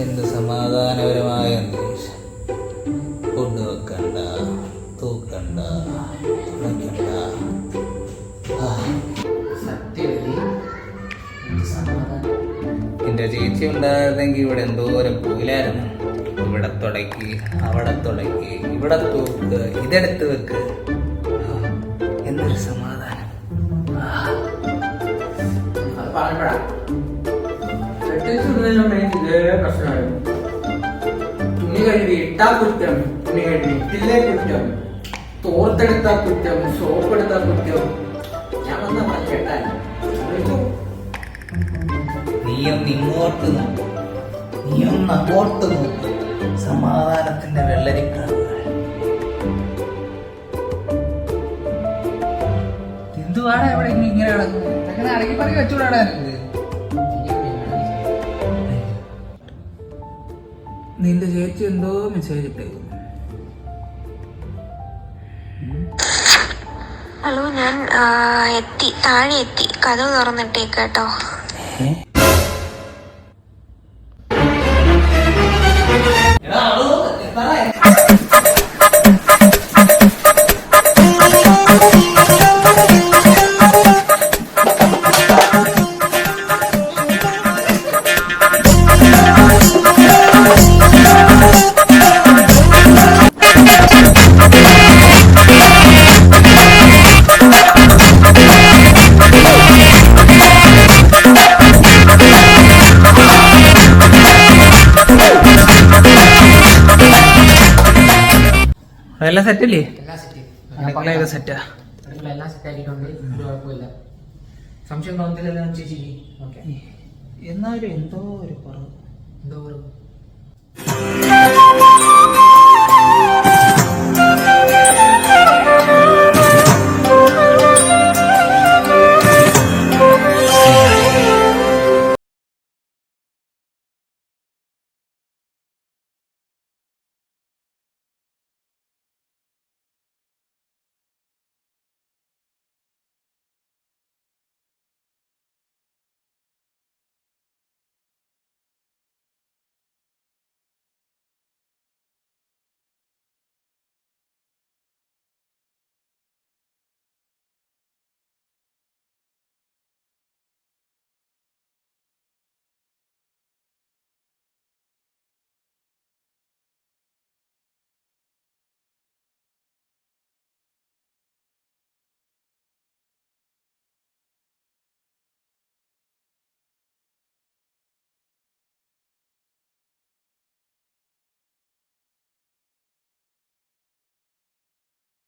എന്ത് സമാധാനപരമായ അന്തരീക്ഷം. ഫുഡ് വെക്കണ്ട, തൂക്കണ്ട, തുടയ്ക്കണ്ട. എന്റെ ചേച്ചി ഉണ്ടായിരുന്നെങ്കിൽ ഇവിടെ എന്തോരം പോയില്ലായിരുന്നു. ഇവിടെ തുടയ്ക്ക്, അവിടെ തുടയ്ക്ക്, ഇവിടെ തൂക്ക്, ഇതെടുത്ത് വെക്ക്. എന്തൊരു സമാധാനം. തുണി കഴുകി ഇട്ടാ കുറ്റം, തുണി കഴുകി ഇട്ടില്ലേ കുറ്റം, തോർത്തെടുത്താ കുറ്റം, സോപ്പ് എടുത്താ കുറ്റം. ഞാൻ വന്ന കേട്ടാ നീയൊന്ന് ഇങ്ങോട്ട് നോക്കും, നീയൊന്ന് അങ്ങോട്ട് നോക്കും. സമാധാനത്തിന്റെ വെള്ളരിക്കാവുകൾ. എന്തുവാടാ ഇവിടെ ഇങ്ങനെ കിടക്കുന്നത്? അങ്ങനെ അടങ്ങി പറക്കി വെച്ചുകൂടാടാ എനിക്ക്. നിന്റെ ചേച്ചി എന്തോ മെസ്സേജ് ഇട്ടേക്കും. ഹലോ, ഞാൻ എത്തി, താഴെ എത്തി. കഥവ് തുറന്നിട്ടേക്ക് കേട്ടോ. എല്ലാം സെറ്റല്ലേ? എല്ലാം സെറ്റ്, സെറ്റാ. എല്ലാം സെറ്റ് ആക്കിയിട്ടുണ്ട്. ഒരു കുഴപ്പമില്ല. സംശയം തോന്നത്തില്ലല്ലോ ചേച്ചിക്ക്? ഓക്കെ. എന്നാലും എന്തോ ഒരു കുറവ്.